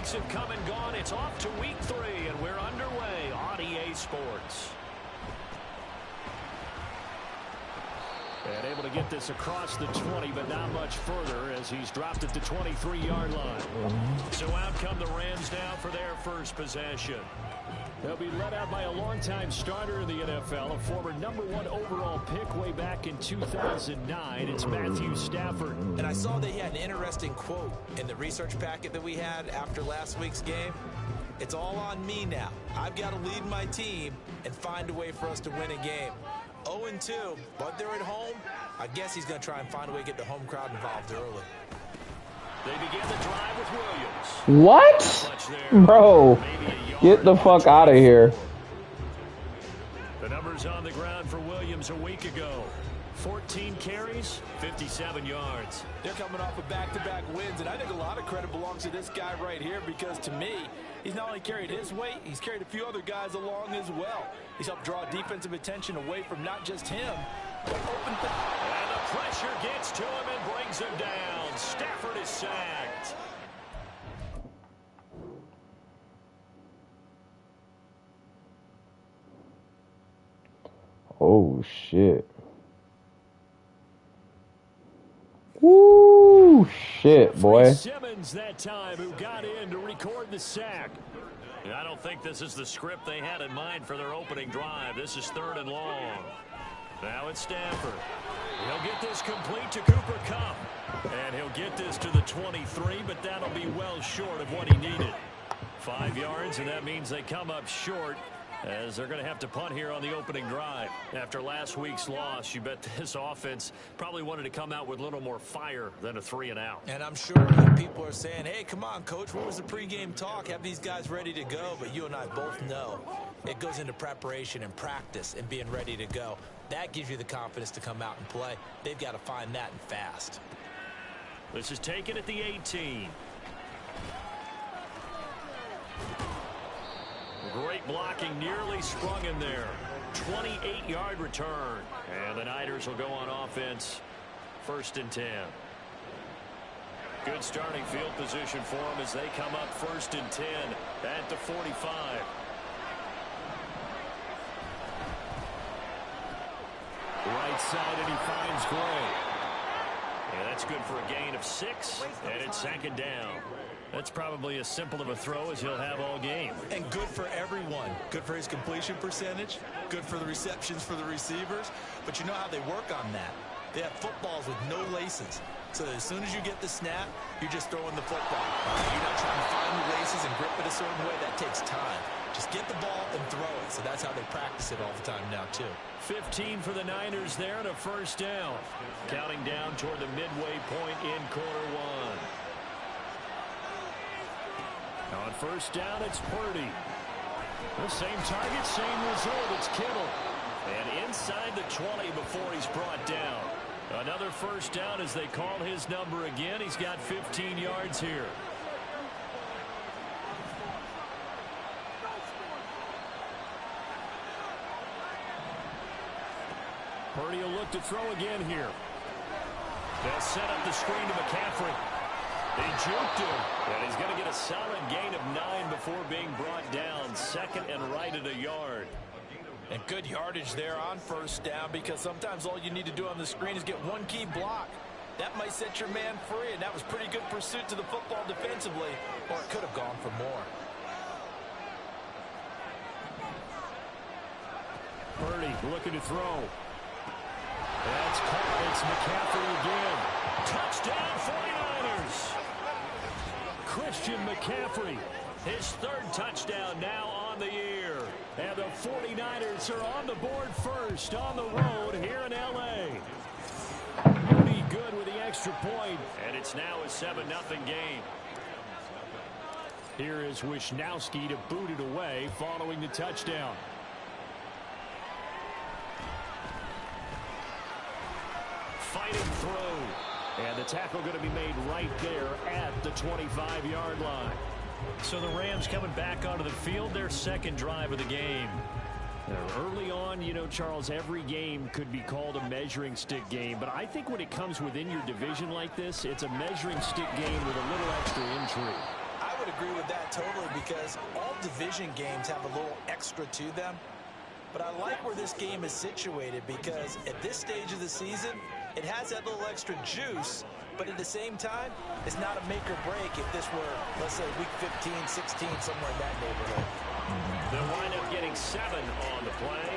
weeks have come and gone. It's off to week 3, and we're underway on EA Sports. And able to get this across the 20, but not much further as he's dropped at the 23-yard line. So out come the Rams now for their first possession. They'll be led out by a longtime starter in the NFL, a former #1 overall pick way back in 2009. It's Matthew Stafford. And I saw that he had an interesting quote in the research packet that we had after last week's game. It's all on me now. I've got to lead my team and find a way for us to win a game. 0-2, but they're at home. I guess he's going to try and find a way to get the home crowd involved early. They begin the drive with Williams. What? Bro, get the fuck out of here. The numbers on the ground for Williams a week ago. 14 carries, 57 yards. They're coming off of back-to-back wins, and I think a lot of credit belongs to this guy right here because, to me, he's not only carried his weight, he's carried a few other guys along as well. He's helped draw defensive attention away from not just him, but open. And the pressure gets to him and brings him down. Stafford is sacked. Oh, shit. Woo, shit, boy. Simmons that time who got in to record the sack. I don't think this is the script they had in mind for their opening drive. This is 3rd and long. Now it's Stafford. He'll get this complete to Cooper Kupp. And he'll get this to the 23, but that'll be well short of what he needed. 5 yards, and that means they come up short as they're going to have to punt here on the opening drive. After last week's loss, you bet this offense probably wanted to come out with a little more fire than a 3-and-out. And I'm sure that people are saying, hey, come on, Coach, what was the pregame talk? Have these guys ready to go? But you and I both know it goes into preparation and practice and being ready to go. That gives you the confidence to come out and play. They've got to find that and fast. This is taken at the 18. Great blocking, nearly sprung him there. 28-yard return. And the Niners will go on offense. 1st and 10. Good starting field position for them as they come up 1st and 10 at the 45. Right side, and he finds Gray. And that's good for a gain of 6, and it's 2nd down. That's probably as simple of a throw as he'll have all game. And good for everyone. Good for his completion percentage. Good for the receptions for the receivers. But you know how they work on that. They have footballs with no laces. So as soon as you get the snap, you're just throwing the football. You're not trying to find the laces and grip it a certain way. That takes time. Just get the ball and throw it. So that's how they practice it all the time now, too. 15 for the Niners there and a 1st down. Counting down toward the midway point in quarter 1. On 1st down, it's Purdy. The same target, same result. It's Kittle. And inside the 20 before he's brought down. Another 1st down as they call his number again. He's got 15 yards here. Purdy will look to throw again here. They'll set up the screen to McCaffrey. They juked him, and he's going to get a solid gain of 9 before being brought down. 2nd and right at a yard. And good yardage there on 1st down because sometimes all you need to do on the screen is get one key block. That might set your man free, and that was pretty good pursuit to the football defensively, or it could have gone for more. Purdy looking to throw. That's caught. It's McCaffrey again. Touchdown 49ers. Christian McCaffrey, his 3rd touchdown now on the year. And the 49ers are on the board first on the road here in L.A. Pretty good with the extra point, and it's now a 7-0 game. Here is Wisnowski to boot it away following the touchdown. Fighting through. And the tackle going to be made right there at the 25-yard line. So the Rams coming back onto the field, their 2nd drive of the game. Early on, you know, Charles, every game could be called a measuring stick game. But I think when it comes within your division like this, it's a measuring stick game with a little extra intrigue. I would agree with that totally because all division games have a little extra to them. But I like where this game is situated because at this stage of the season, it has that little extra juice, but at the same time, it's not a make or break if this were, let's say, week 15, 16, somewhere in that neighborhood. They'll wind up getting 7 on the play,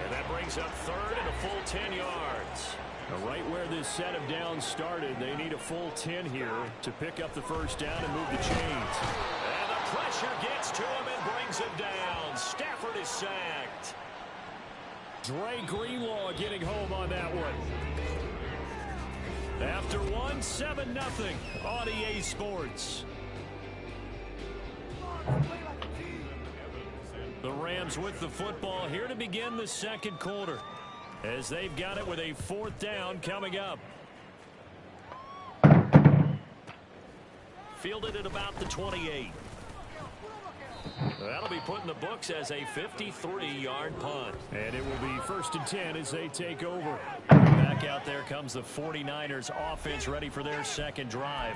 and that brings up third and a full 10 yards. Now, right where this set of downs started, they need a full 10 here to pick up the first down and move the chains. And the pressure gets to him and brings him down. Stafford is sacked. Dre Greenlaw getting home on that one. After one, 7-0 on EA Sports. The Rams with the football here to begin the second quarter, as they've got it with a 4th down coming up. Fielded at about the 28. That'll be put in the books as a 53-yard punt. And it will be 1st and 10 as they take over. Back out there comes the 49ers offense ready for their second drive.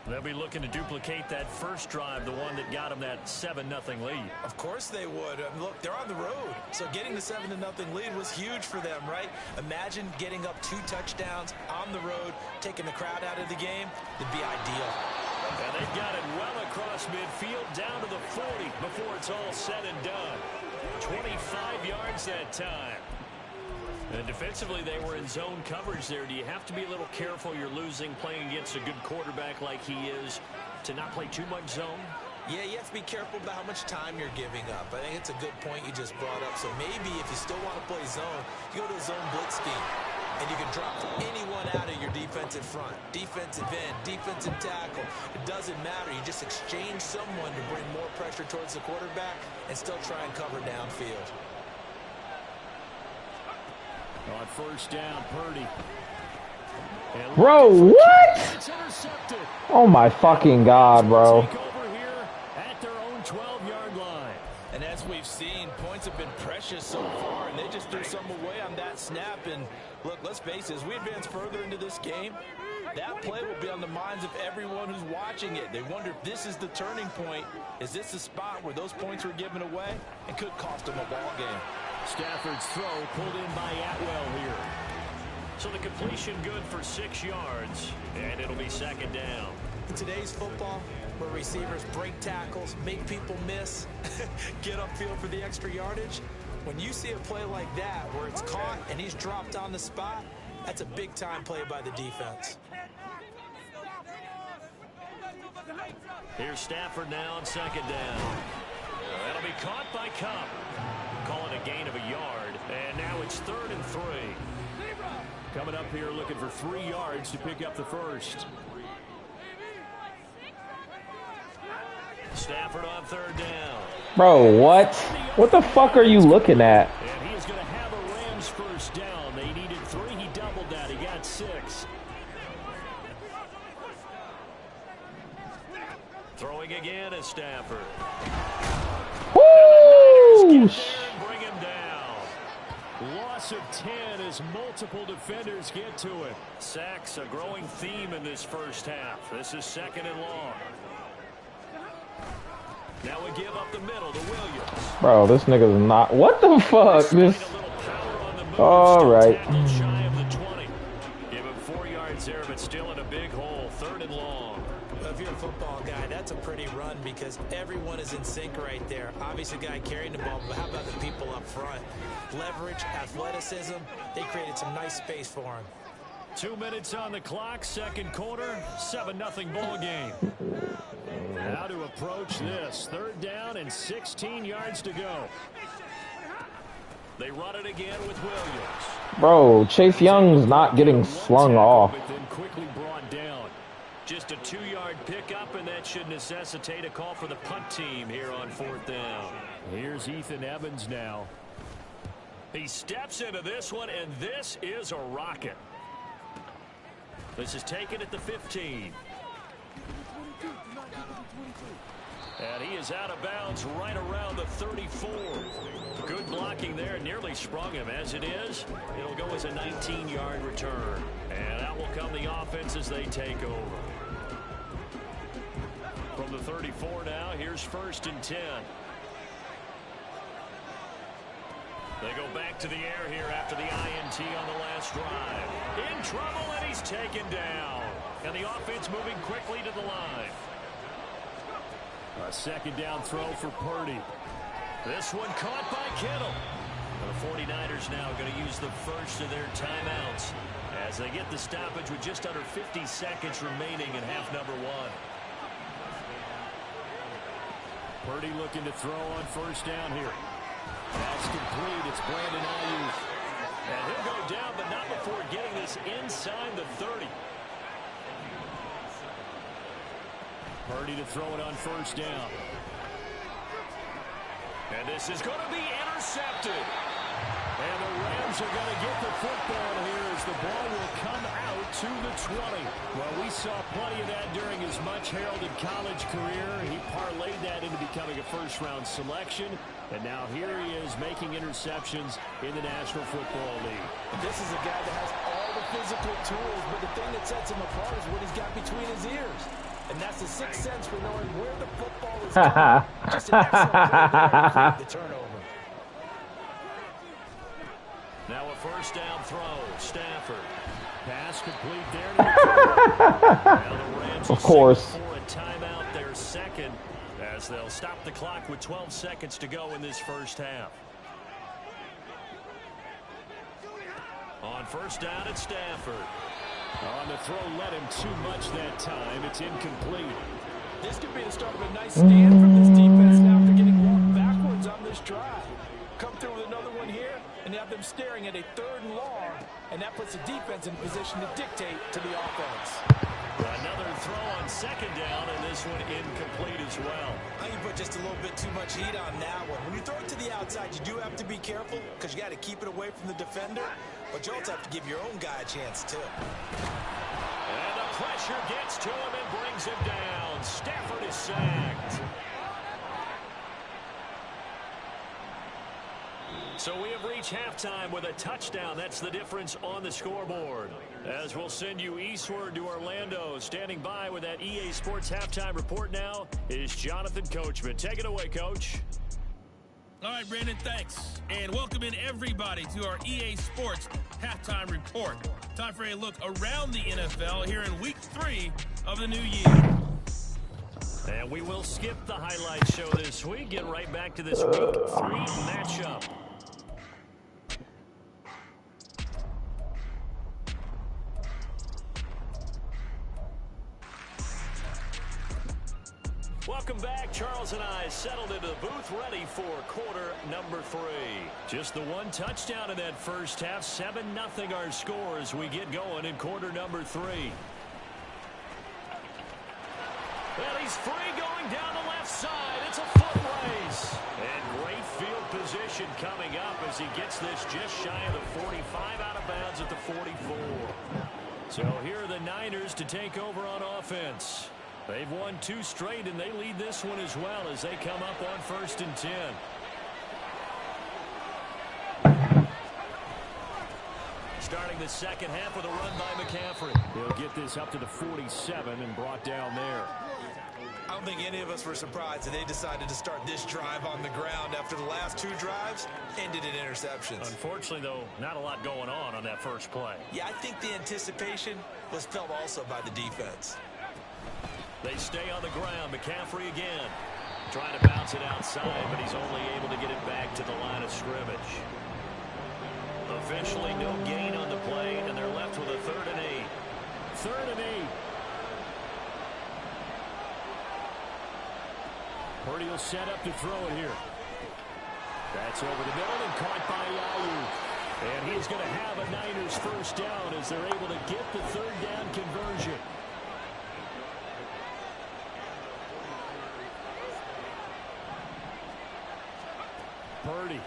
They'll be looking to duplicate that first drive, the one that got them that 7-0 lead. Of course they would. Look, they're on the road, so getting the 7-0 lead was huge for them, right? Imagine getting up 2 touchdowns on the road, taking the crowd out of the game. It'd be ideal. And they've got it well across midfield down to the 40 before it's all said and done. 25 yards that time. And defensively, they were in zone coverage there. Do you have to be a little careful? You're losing playing against a good quarterback like he is to not play too much zone? Yeah, you have to be careful about how much time you're giving up. I think it's a good point you just brought up. So maybe if you still want to play zone, you go to a zone blitz scheme. And you can drop anyone out of your defensive front. Defensive end, defensive tackle. It doesn't matter. You just exchange someone to bring more pressure towards the quarterback and still try and cover downfield. On 1st down, Purdy. Bro, what? Oh my fucking God, bro. Take over here at their own 12-yard line. And as we've seen, points have been precious so far, and they just threw some away on that snap. And look, let's face it, as we advance further into this game, that play will be on the minds of everyone who's watching it. They wonder if this is the turning point. Is this the spot where those points were given away and could cost them a ball game? Stafford's throw pulled in by Atwell here. So the completion good for 6 yards, and it'll be 2nd down. In today's football, where receivers break tackles, make people miss, get upfield for the extra yardage, when you see a play like that where it's caught and he's dropped on the spot, that's a big-time play by the defense. Here's Stafford now on 2nd down. That'll be caught by Kupp. Calling a gain of a yard, and now it's 3rd and 3. Coming up here looking for 3 yards to pick up the first. Stafford on 3rd down. Bro, what? What the fuck are you looking at? And he is going to have a Rams first down. They needed 3. He doubled that. He got 6. Throwing again is Stafford. Woo! Bring him down. Loss of 10 as multiple defenders get to it. Sacks a growing theme in this first half. This is 2nd and long. Now we give up the middle to Williams. Bro, this nigga's not. What the fuck? This. All right. Shy of the 20. Give him 4 yards there, but still in a big hole. 3rd and long. Well, if you're a football guy, that's a pretty run because everyone is in sync right there. Obviously, the guy carrying the ball, but how about the people up front? Leverage, athleticism, they created some nice space for him. 2 minutes on the clock, second quarter, 7-0 ball game. How to approach this. 3rd down and 16 yards to go. They run it again with Williams. Bro, Chase Young's not getting slung off. But then quickly brought down. Just a 2-yard pickup, and that should necessitate a call for the punt team here on 4th down. Here's Ethan Evans now. He steps into this one, and this is a rocket. This is taken at the 15. And he is out of bounds right around the 34. Good blocking there. Nearly sprung him. As it is, it'll go as a 19-yard return. And out will come the offense as they take over. From the the 34 now. Here's 1st and 10. They go back to the air here after the INT on the last drive. In trouble, and he's taken down. And the offense moving quickly to the line. A 2nd down throw for Purdy. This one caught by Kittle. The 49ers now going to use the first of their timeouts as they get the stoppage with just under 50 seconds remaining in half number 1. Purdy looking to throw on 1st down here. That's complete. It's Brandon Ayuk. And he'll go down, but not before getting this inside the 30. Purdy to throw it on 1st down. And this is going to be intercepted. And the Rams are going to get the football here as the ball will come out to the 20. Well, we saw plenty of that during his much-heralded college career. He parlayed that into becoming a first-round selection. And now here he is making interceptions in the National Football League. This is a guy that has all the physical tools, but the thing that sets him apart is what he's got between his ears. And that's the sixth sense for knowing where the football is going. Just an excellent play there to the turnover. Now a 1st down throw. Stafford. Pass complete there to the now the Rams of course. For a timeout, their 2nd, as they'll stop the clock with 12 seconds to go in this 1st half. On 1st down, it's Stafford. On the throw, let him too much that time. It's incomplete. This could be the start of a nice stand from this defense now after getting walked backwards on this drive. Come through with another one here, and you have them staring at a 3rd and long, and that puts the defense in position to dictate to the offense. Another throw on 2nd down, and this one incomplete as well. I think you put just a little bit too much heat on that one. When you throw it to the outside, you do have to be careful because you got to keep it away from the defender, but you also have to give your own guy a chance too. And the pressure gets to him and brings him down. Stafford is sacked. So we have reached halftime with a touchdown. That's the difference on the scoreboard. As we'll send you eastward to Orlando. Standing by with that EA Sports halftime report now is Jonathan Coachman. Take it away, Coach. All right, Brandon, thanks. And welcome in everybody to our EA Sports halftime report. Time for a look around the NFL here in week 3 of the new year. And we will skip the highlight show this week. Get right back to this week 3 matchup. Welcome back. Charles and I settled into the booth ready for quarter number 3. Just the one touchdown in that first half. 7-0 our score as we get going in quarter number 3. Well, he's free going down the left side. It's a foot race. And great field position coming up as he gets this just shy of the 45 out of bounds at the 44. So here are the Niners to take over on offense. They've won 2 straight, and they lead this one as well as they come up on 1st and 10. Starting the second half with a run by McCaffrey. He'll get this up to the 47 and brought down there. I don't think any of us were surprised that they decided to start this drive on the ground after the last 2 drives ended in interceptions. Unfortunately, though, not a lot going on that first play. Yeah, I think the anticipation was felt also by the defense. They stay on the ground. McCaffrey again. Trying to bounce it outside, but he's only able to get it back to the line of scrimmage. Officially no gain on the play, and they're left with a 3rd and 8. 3rd and 8. Purdy will set up to throw it here. That's over the middle and caught by Ayuk. And he's going to have a Niners 1st down as they're able to get the 3rd down conversion. Purdy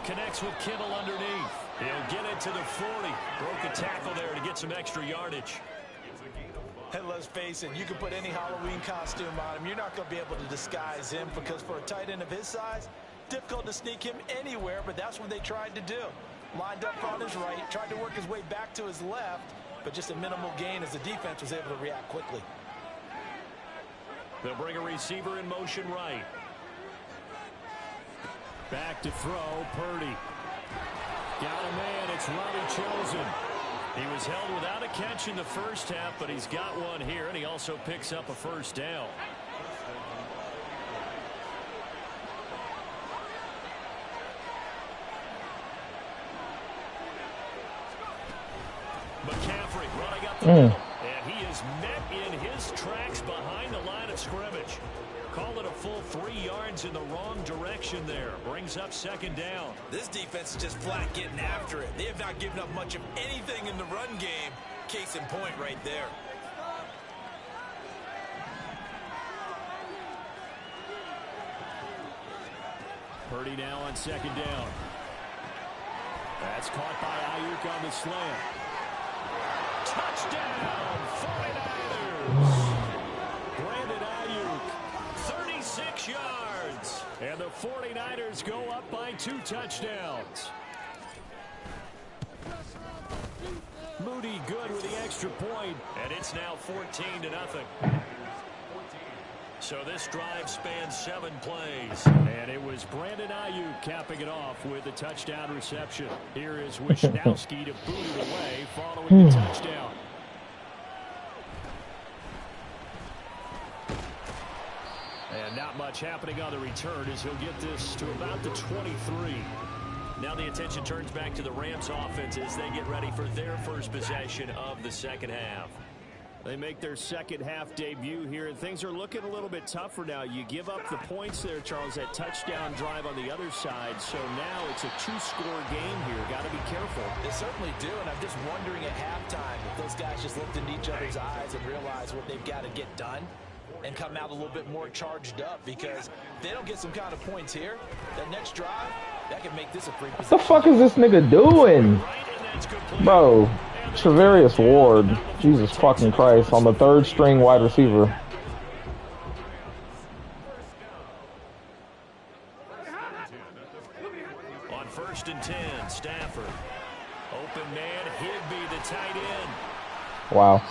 connects with Kittle underneath. He'll get it to the 40. Broke a tackle there to get some extra yardage. And let's face it, you can put any Halloween costume on him. You're not going to be able to disguise him because for a tight end of his size, difficult to sneak him anywhere, but that's what they tried to do. Lined up on his right, tried to work his way back to his left, but just a minimal gain as the defense was able to react quickly. They'll bring a receiver in motion right. Back to throw, Purdy. Got a man, it's Robbie Chosen. He was held without a catch in the first half, but he's got one here, and he also picks up a first down. McCaffrey running up the middle, and he is met in his tracks behind the line of scrimmage. Call it a full 3 yards in the wrong direction there. Brings up second down. This defense is just flat getting after it. They have not given up much of anything in the run game. Case in point right there. Purdy now on second down. That's caught by Ayuk on the slant. Touchdown, 49ers. Brandon Ayuk, 36 yards. And the 49ers go up by 2 touchdowns. Moody good with the extra point. And it's now 14-0. So this drive spans 7 plays. And it was Brandon Ayuk capping it off with a touchdown reception. Here is Wisnowski to boot it away following the touchdown. And not much happening on the return as he'll get this to about the 23. Now the attention turns back to the Rams offense as they get ready for their first possession of the second half. They make their second half debut here, and things are looking a little bit tougher now. You give up the points there, Charles, that touchdown drive on the other side. So now it's a 2-score game here. Got to be careful. They certainly do, and I'm just wondering at halftime if those guys just looked into each other's eyes and realized what they've got to get done and come out a little bit more charged up, because if they don't get some kind of points here, that next drive, that can make this a free possession. What the fuck is this nigga doing? Bro, Travarius Ward. Jesus fucking Christ. On the 3rd string wide receiver. On 1st and 10, Stafford. Open man, Higbee, the tight end. Wow.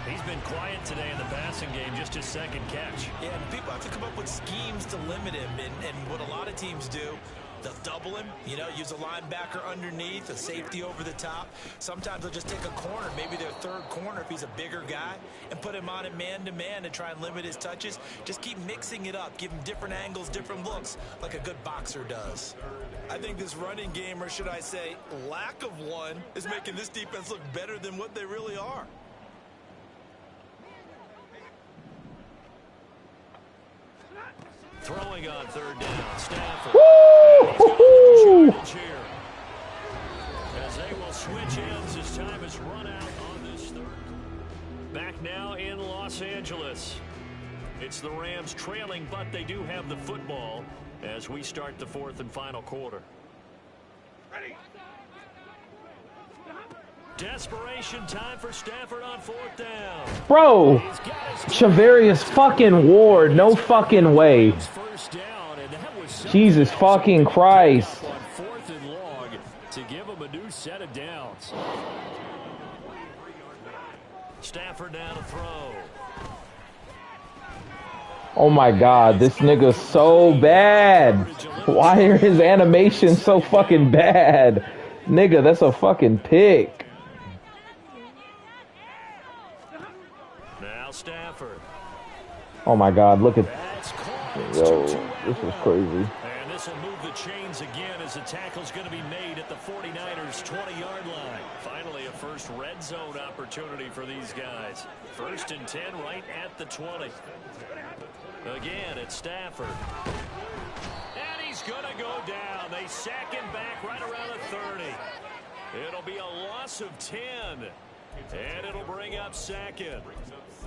He's been quiet today in the passing game, just his 2nd catch. Yeah, and people have to come up with schemes to limit him, and what a lot of teams do, they'll double him, you know, use a linebacker underneath, a safety over the top. Sometimes they'll just take a corner, maybe their 3rd corner if he's a bigger guy, and put him on it man-to-man to try and limit his touches. Just keep mixing it up, give him different angles, different looks, like a good boxer does. I think this running game, or should I say lack of one, is making this defense look better than what they really are. Throwing on 3rd down, Stafford. Woo! As they will switch ends as time is run out on this 3rd. Back now in Los Angeles. It's the Rams trailing, but they do have the football as we start the 4th and final quarter. Ready. Desperation time for Stafford on 4th down. Bro, Travarius fucking Ward. No fucking way. Jesus fucking Christ. On 4th and long to give him a new set of downs. Stafford down to throw. Oh my God, this nigga's so bad. Why are his animations so fucking bad? Nigga, that's a fucking pick. Stafford. Oh my God, look at... Yo, this is crazy. And this will move the chains again as the tackle's going to be made at the 49ers 20-yard line. Finally, a first red zone opportunity for these guys. 1st and 10 right at the 20. Again, it's Stafford. And he's going to go down. They sack him back right around the 30. It'll be a loss of 10. And it'll bring up 2nd.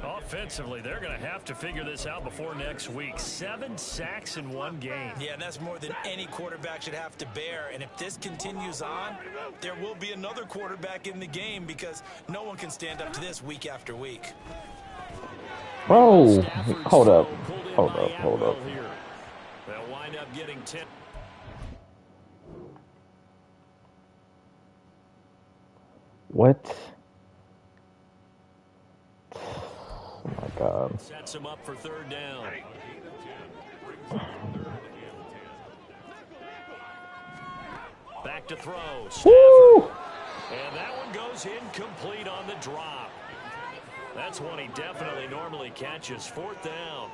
Offensively, they're going to have to figure this out before next week. 7 sacks in one game. Yeah, and that's more than any quarterback should have to bear. And if this continues on, there will be another quarterback in the game, because no one can stand up to this week after week. Bro, hold up. Hold up. They'll wind up getting 10. What? Oh my God. Sets him up for third down. Back to throw. Stafford. Woo! And that one goes incomplete on the drop. That's one he definitely normally catches. Fourth down.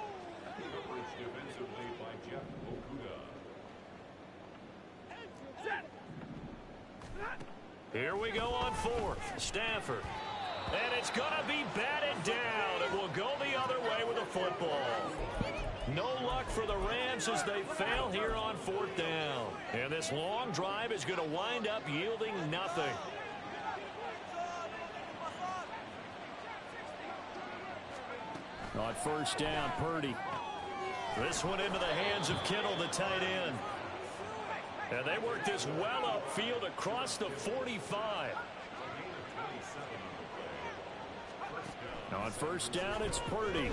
Here we go on fourth. Stafford. And it's going to be batted down. It will go the other way with a football. No luck for the Rams as they fail here on fourth down. And this long drive is going to wind up yielding nothing. On first down, Purdy. This one into the hands of Kittle, the tight end. And they work this well upfield across the 45. On first down, it's Purdy.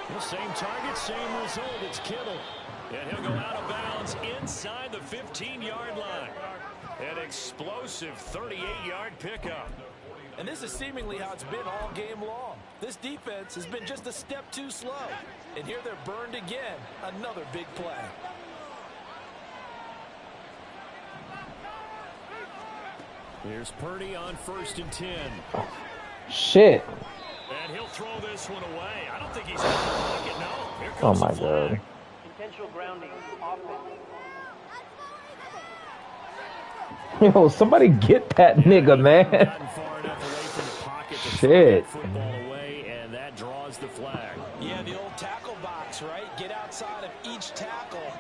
The same target, same result. It's Kittle. And he'll go out of bounds inside the 15-yard line. An explosive 38-yard pickup. And this is seemingly how it's been all game long. This defense has been just a step too slow. And here they're burned again. Another big play. Here's Purdy on first and 10. Shit. And he'll throw this one away. I don't think he's going to block it. No. Here Oh comes my the flag. God. Intentional grounding. Offense. Yo, somebody get that nigga, man. Gotten far enough away from the pocket to throw Shit. that football away, and that draws the flag. Yeah, the old tackle box, right? Get outside of each tackle,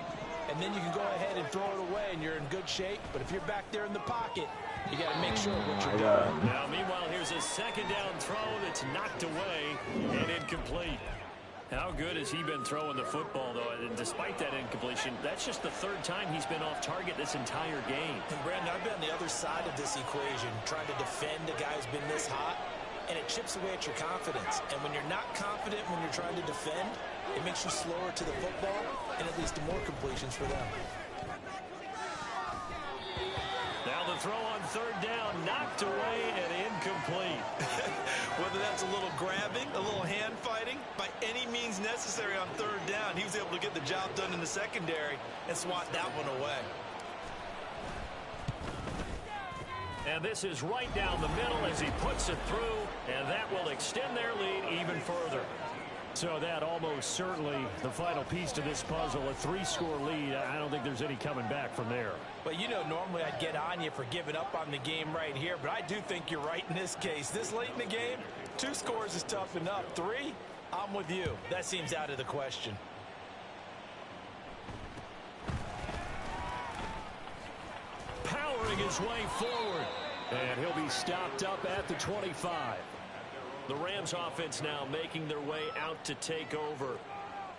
and then you can go ahead and throw it away, and you're in good shape. But if you're back there in the pocket, you got to make sure what you're doing. Now, meanwhile, here's a second down throw that's knocked away and incomplete. How good has he been throwing the football, though? And despite that incompletion, that's just the third time he's been off target this entire game. And Brandon, I've been on the other side of this equation, trying to defend a guy who's been this hot, and it chips away at your confidence. And when you're not confident when you're trying to defend, it makes you slower to the football, and it leads to more completions for them. Now the throw on third down, knocked away and incomplete. Whether that's a little grabbing, a little hand fighting, by any means necessary on third down, he was able to get the job done in the secondary and swat that one away. And this is right down the middle as he puts it through, and that will extend their lead even further. So that almost certainly the final piece to this puzzle, a 3-score lead. I don't think there's any coming back from there. But you know, normally I'd get on you for giving up on the game right here, but I do think you're right in this case. This late in the game, 2 scores is tough enough. 3, I'm with you. That seems out of the question. Powering his way forward. And he'll be stopped up at the 25. The Rams offense now making their way out to take over.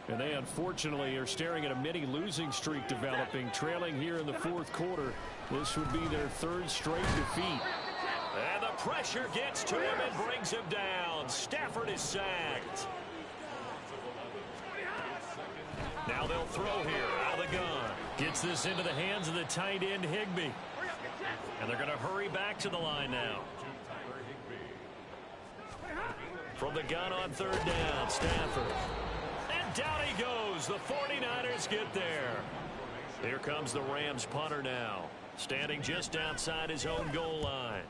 And they unfortunately are staring at a mini losing streak developing, trailing here in the fourth quarter. This would be their 3rd straight defeat. And the pressure gets to him and brings him down. Stafford is sacked. Now they'll throw here out of the gun. Gets this into the hands of the tight end Higbee. And they're going to hurry back to the line now. From the gun on third down, Stafford. And down he goes. The 49ers get there. Here comes the Rams punter now, standing just outside his own goal line.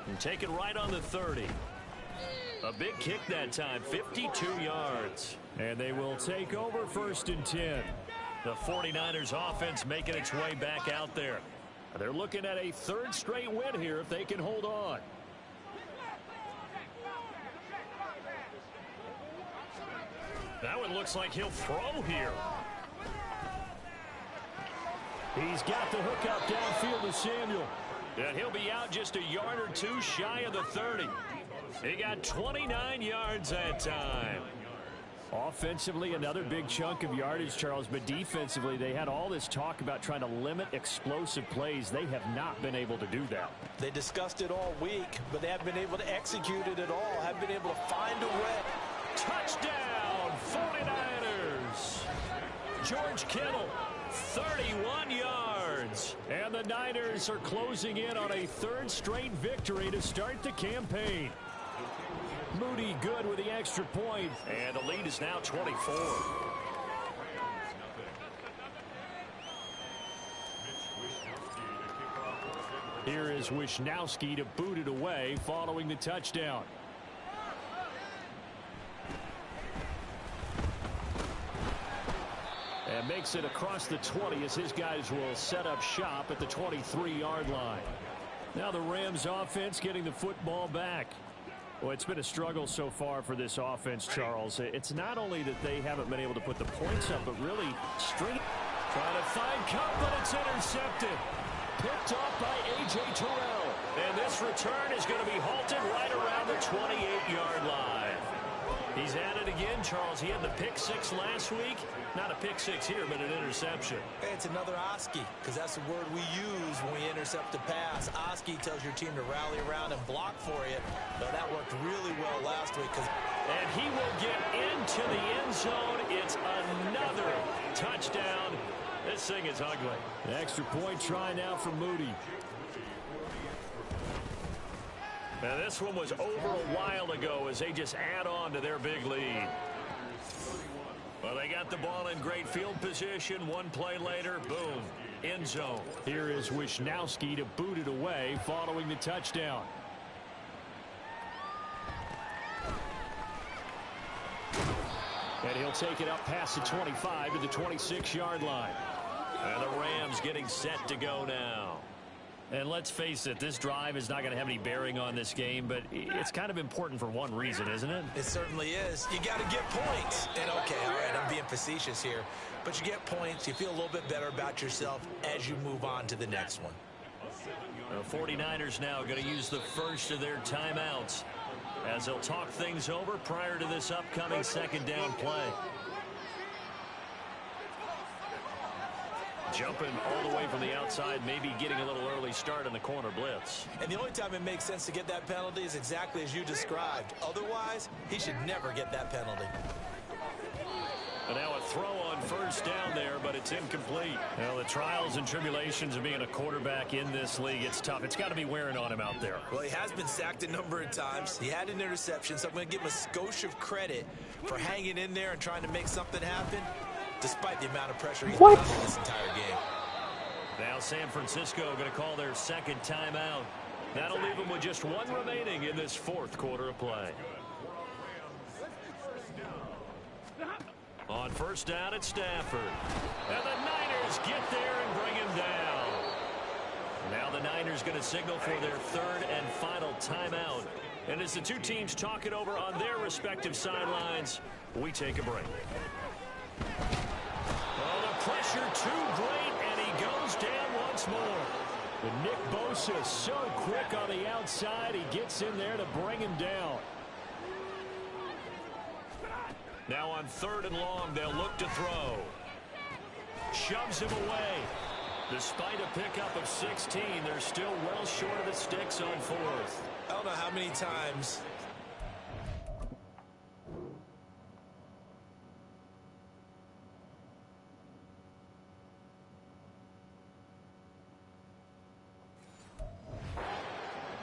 And take it right on the 30. A big kick that time, 52 yards. And they will take over first and 10. The 49ers offense making its way back out there. They're looking at a 3rd straight win here if they can hold on. That one looks like he'll throw here. He's got the hook up downfield to Samuel. And he'll be out just a yard or 2 shy of the 30. He got 29 yards that time. Offensively, another big chunk of yardage, Charles, but defensively, they had all this talk about trying to limit explosive plays. They have not been able to do that. They discussed it all week, but they haven't been able to execute it at all. Haven't been able to find a way. Touchdown, 49ers. George Kittle, 31 yards. yards. And the Niners are closing in on a third straight victory to start the campaign. Moody good with the extra point. And the lead is now 24. Here is Wishnowski to boot it away following the touchdown. And makes it across the 20 as his guys will set up shop at the 23-yard line. Now the Rams offense getting the football back. Well, it's been a struggle so far for this offense, Charles. It's not only that they haven't been able to put the points up, but really straight. Trying to find Kupp, but it's intercepted. Picked off by A.J. Terrell. And this return is going to be halted right around the 28-yard line. He's at it again, Charles. He had the pick six last week. Not a pick six here, but an interception. Hey, it's another Oski, because that's the word we use when we intercept a pass. Oski tells your team to rally around and block for you. Though that worked really well last week. And he will get into the end zone. It's another touchdown. This thing is ugly. An extra point try now for Moody. Now this one was over a while ago as they just add on to their big lead. Well, they got the ball in great field position. One play later, boom, end zone. Here is Wishnowski to boot it away following the touchdown. And he'll take it up past the 25 to the 26-yard line. And the Rams getting set to go now. And let's face it, this drive is not going to have any bearing on this game, but it's kind of important for one reason, isn't it? It certainly is. You got to get points. And okay, all right, I'm being facetious here, but you get points, you feel a little bit better about yourself as you move on to the next one. The 49ers now going to use the first of their timeouts as they'll talk things over prior to this upcoming second down play. Jumping all the way from the outside, maybe getting a little early start in the corner blitz. And the only time it makes sense to get that penalty is exactly as you described. Otherwise, he should never get that penalty. And now a throw on first down there, but it's incomplete. Well, the trials and tribulations of being a quarterback in this league, it's tough. It's got to be wearing on him out there. Well, he has been sacked a number of times. He had an interception, so I'm going to give him a skosh of credit for hanging in there and trying to make something happen, despite the amount of pressure he's put under this entire game. Now San Francisco going to call their second timeout. That'll leave them with just one remaining in this fourth quarter of play. On first down at Stafford. And the Niners get there and bring him down. Now the Niners going to signal for their third and final timeout. And as the two teams talk it over on their respective sidelines, we take a break. Oh, the pressure too great, and he goes down once more. But Nick Bosa so quick on the outside, he gets in there to bring him down. Now on third and long, they'll look to throw. Shoves him away. Despite a pickup of 16, they're still well short of the sticks on fourth. I don't know how many times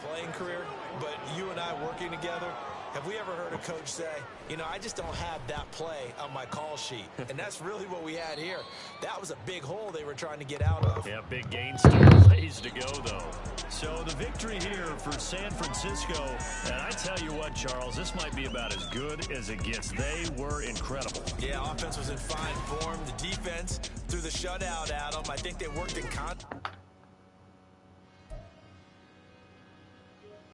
playing career, but you and I working together, have we ever heard a coach say, you know, I just don't have that play on my call sheet? And that's really what we had here. That was a big hole they were trying to get out of. Yeah, big gain, still ways to go, though. So the victory here for San Francisco. And I tell you what, Charles, this might be about as good as it gets. They were incredible. Yeah, offense was in fine form. The defense threw the shutout at them. I think they worked in contact.